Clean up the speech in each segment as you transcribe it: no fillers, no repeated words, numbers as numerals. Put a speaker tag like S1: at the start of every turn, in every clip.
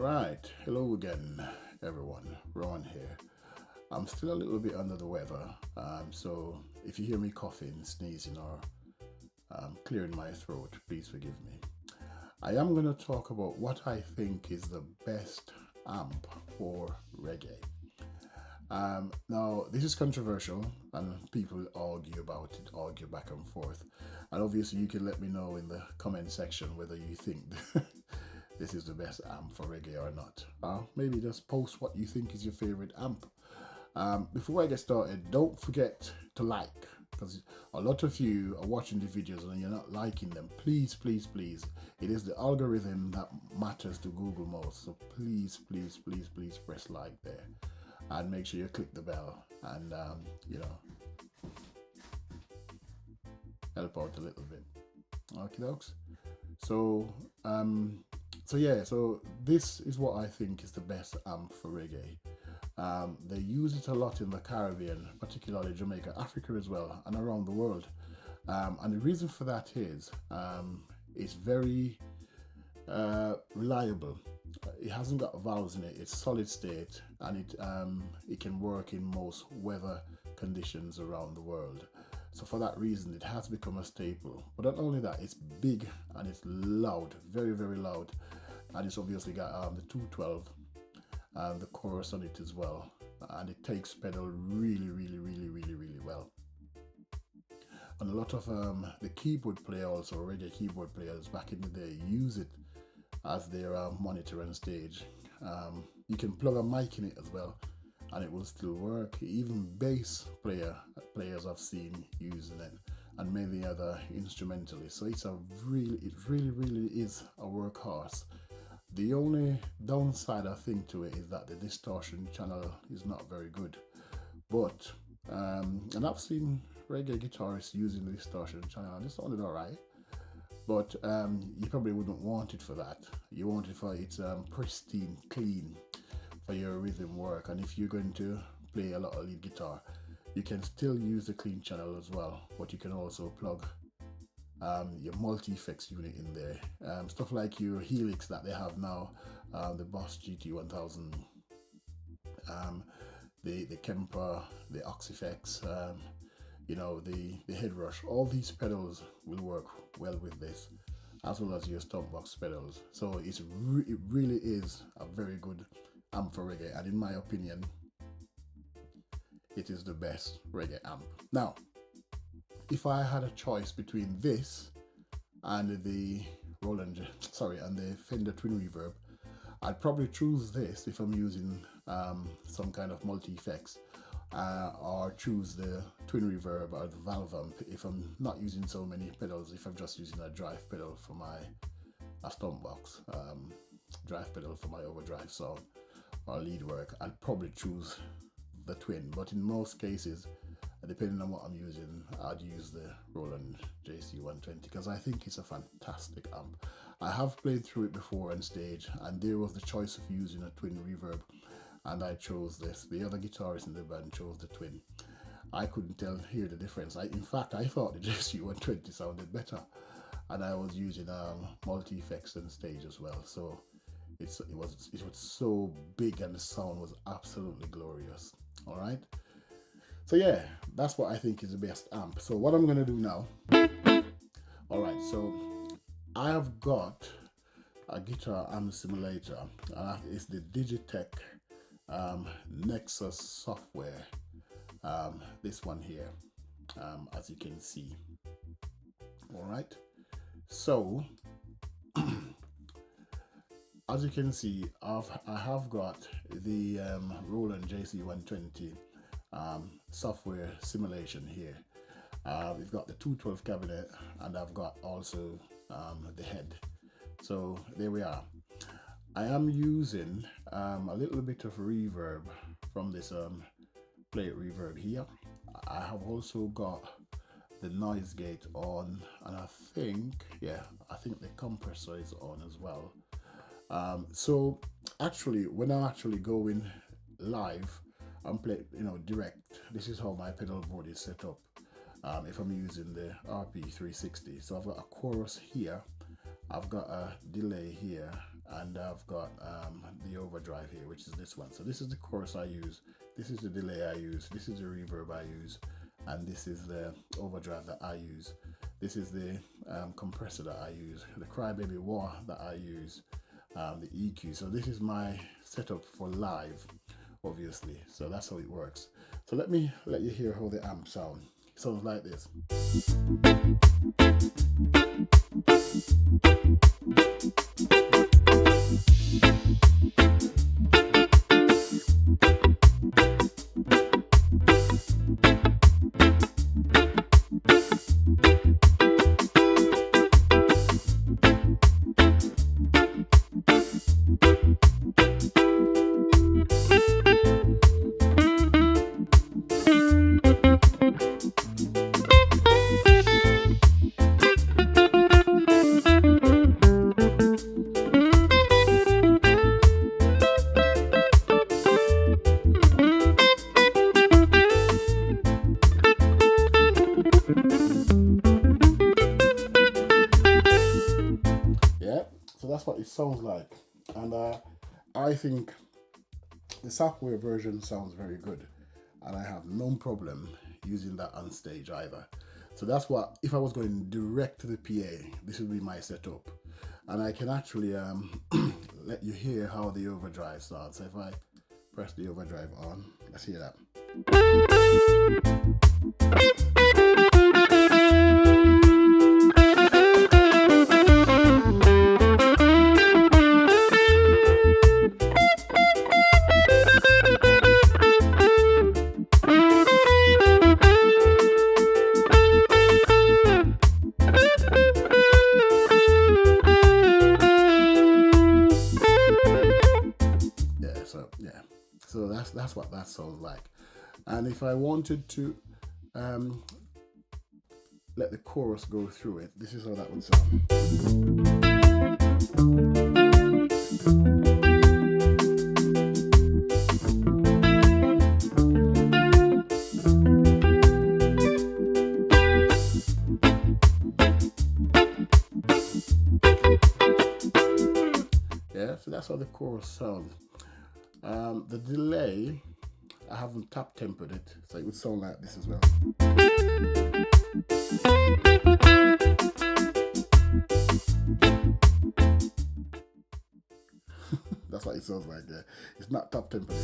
S1: Right, hello again, everyone. Roland here. I'm still a little bit under the weather, so if you hear me coughing, sneezing, or clearing my throat, please forgive me. I am going to talk about what I think is the best amp for reggae. Now, this is controversial, and people argue about it, argue back and forth. And obviously, you can let me know in the comment section whether you think this is the best amp for reggae or not. Maybe just post what you think is your favorite amp. Before I get started, don't forget to like, because a lot of you are watching the videos and you're not liking them. Please, please, please. It is the algorithm that matters to Google most. So please, please, please, please press like there. And make sure you click the bell and, help out a little bit. Okay, dokes. So this is what I think is the best amp for reggae. They use it a lot in the Caribbean, particularly Jamaica, Africa as well, and around the world. And the reason for that is it's very reliable. It hasn't got valves in it. It's solid state, and it can work in most weather conditions around the world. So for that reason, it has become a staple. But not only that, it's big and it's loud, very, very loud. And it's obviously got the 212 and the chorus on it as well. And it takes pedal really, really, really, really, really well. And a lot of the keyboard player, also reggae keyboard players back in the day, use it as their monitor on stage. You can plug a mic in it as well, and it will still work. Even bass players I've seen using it, and many other instrumentalists. So it really is a workhorse. The only downside I think to it is that the distortion channel is not very good. But and I've seen reggae guitarists using the distortion channel, and it sounded alright. But you probably wouldn't want it for that. You want it for its pristine, clean, for your rhythm work. And if you're going to play a lot of lead guitar, you can still use the clean channel as well, but you can also plug your multi-effects unit in there. Stuff like your Helix that they have now, the Boss GT1000, the Kemper, the Oxyfx, the head rush. All these pedals will work well with this, as well as your Stompbox pedals. So it really is a very good amp for reggae, and in my opinion, it is the best reggae amp. Now, if I had a choice between this and the and the Fender Twin Reverb, I'd probably choose this if I'm using some kind of multi-effects, or choose the Twin Reverb or the valve amp if I'm not using so many pedals, if I'm just using a drive pedal for my Stompbox, drive pedal for my overdrive sound or lead work. I'd probably choose the Twin, but in most cases, depending on what I'm using, I'd use the Roland JC120 because I think it's a fantastic amp. I have played through it before on stage, and there was the choice of using a Twin Reverb, and I chose this. The other guitarist in the band chose the Twin. I couldn't hear the difference. In fact, I thought the JC120 sounded better, and I was using multi-effects on stage as well. So it was so big, and the sound was absolutely glorious. All right. So yeah, that's what I think is the best amp. So what I'm going to do now, all right, so I have got a guitar amp simulator. It's the Digitech Nexus software, this one here, as you can see. All right, so as you can see, I have got the Roland JC120 software simulation here. We've got the 212 cabinet, and I've got also the head. So there we are. I am using a little bit of reverb from this plate reverb here. I have also got the noise gate on, and I think the compressor is on as well. So actually, when I'm actually going live and play, direct, this is how my pedal board is set up. If I'm using the RP360, so I've got a chorus here, I've got a delay here, and I've got the overdrive here, which is this one. So this is the chorus I use, this is the delay I use, this is the reverb I use, and this is the overdrive that I use. This is the compressor that I use, the crybaby watt that I use, the EQ. So this is my setup for live, obviously. So that's how it works. So let me let you hear how the amp sound. It sounds like this. So that's what it sounds like, and I think the software version sounds very good, and I have no problem using that on stage either. So that's what, if I was going direct to the PA, this would be my setup, and I can actually let you hear how the overdrive sounds. So if I press the overdrive on, let's hear that. So that's what that sounds like. And if I wanted to let the chorus go through it, this is how that would sound. Yeah, so that's how the chorus sounds. The delay, I haven't tap tempered it, so it would sound like this as well. That's what it sounds like there. It's not tap tempered.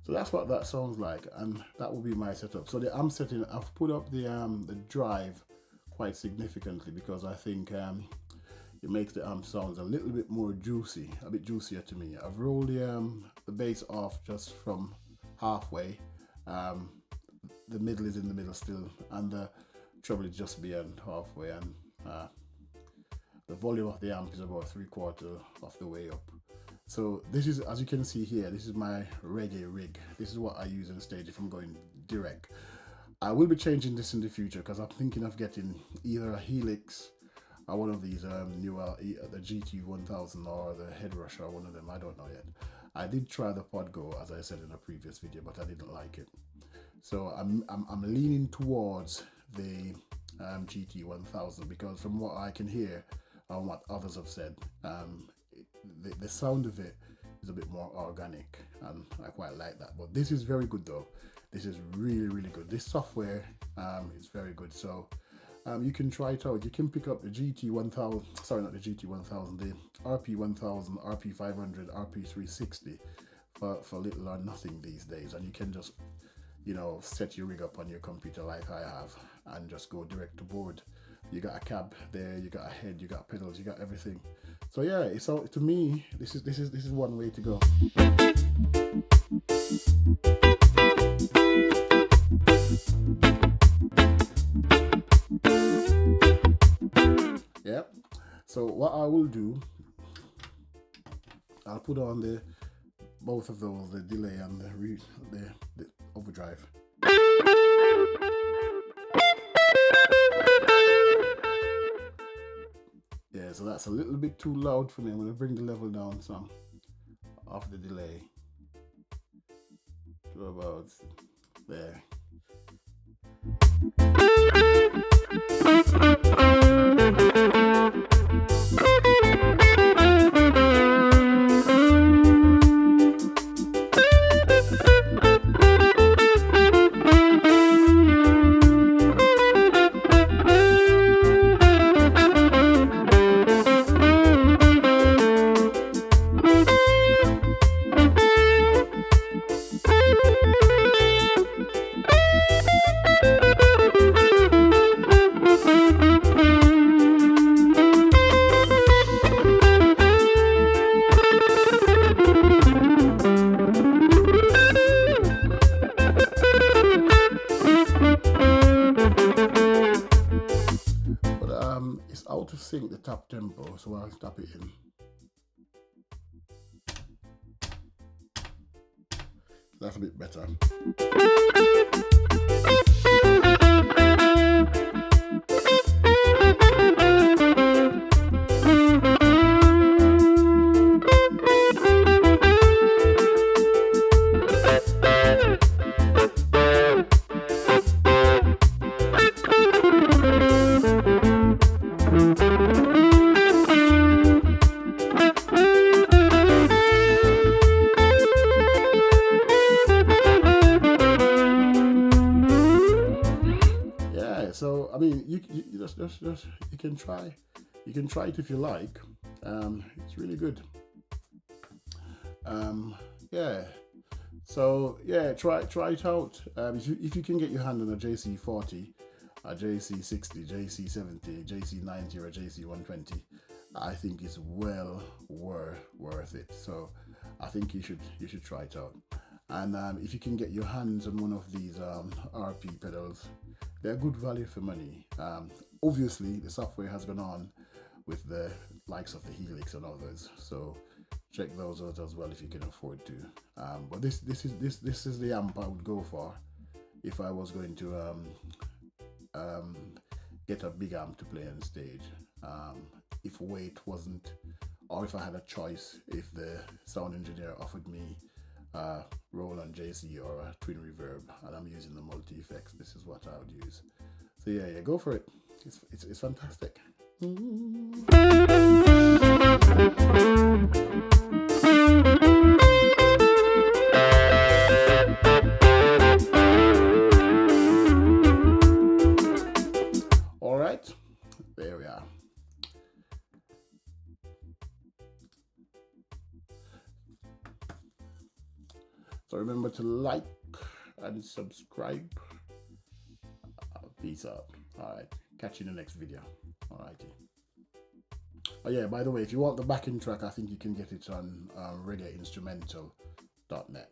S1: So that's what that sounds like, and that will be my setup. So the amp setting, I've put up the drive quite significantly because I think it makes the amp sounds a little bit more juicy, a bit juicier to me. I've rolled the bass off just from halfway. The middle is in the middle still, and the treble is just beyond halfway, and the volume of the amp is about 3/4 of the way up. So this is, as you can see here, this is my reggae rig. This is what I use on stage if I'm going direct. I will be changing this in the future because I'm thinking of getting either a Helix or one of these newer, the GT1000 or the Head Rusher, one of them, I don't know yet. I did try the Podgo, as I said in a previous video, but I didn't like it. So I'm leaning towards the GT1000 because from what I can hear and what others have said, the sound of it is a bit more organic, and I quite like that. But this is very good though. This is really, really good. This software is very good. So you can try it out. You can pick up the GT1000, sorry, not the GT1000, the RP1000, RP500, RP360 for little or nothing these days. And you can just, you know, set your rig up on your computer like I have and just go direct to board. You got a cab there, you got a head, you got pedals, you got everything. So yeah, so to me, this is one way to go. Yeah. So what I will do, I'll put on the both of those, the delay and the overdrive. Yeah, so that's a little bit too loud for me. I'm going to bring the level down some off the delay to about there. It's out of sync, the top tempo, so I'll tap it in. That's a bit better. So I mean, you just you can try it if you like. It's really good. Yeah. So yeah, try it out. If you can get your hand on a JC40, a JC60, JC70, JC90, or a JC120, I think it's well worth it. So I think you should try it out. And if you can get your hands on one of these RP pedals, they're good value for money. Obviously, the software has gone on with the likes of the Helix and others, so check those out as well if you can afford to. But this is the amp I would go for if I was going to get a big amp to play on stage. If weight wasn't, or if I had a choice, if the sound engineer offered me Roland JC or a twin reverb and I'm using the multi effects, this is what I would use. So yeah, go for it. It's fantastic. All right, there we are. So remember to like and subscribe. Peace out. All right, catch you in the next video. All righty. Oh yeah, by the way, if you want the backing track, I think you can get it on reggaeinstrumental.net.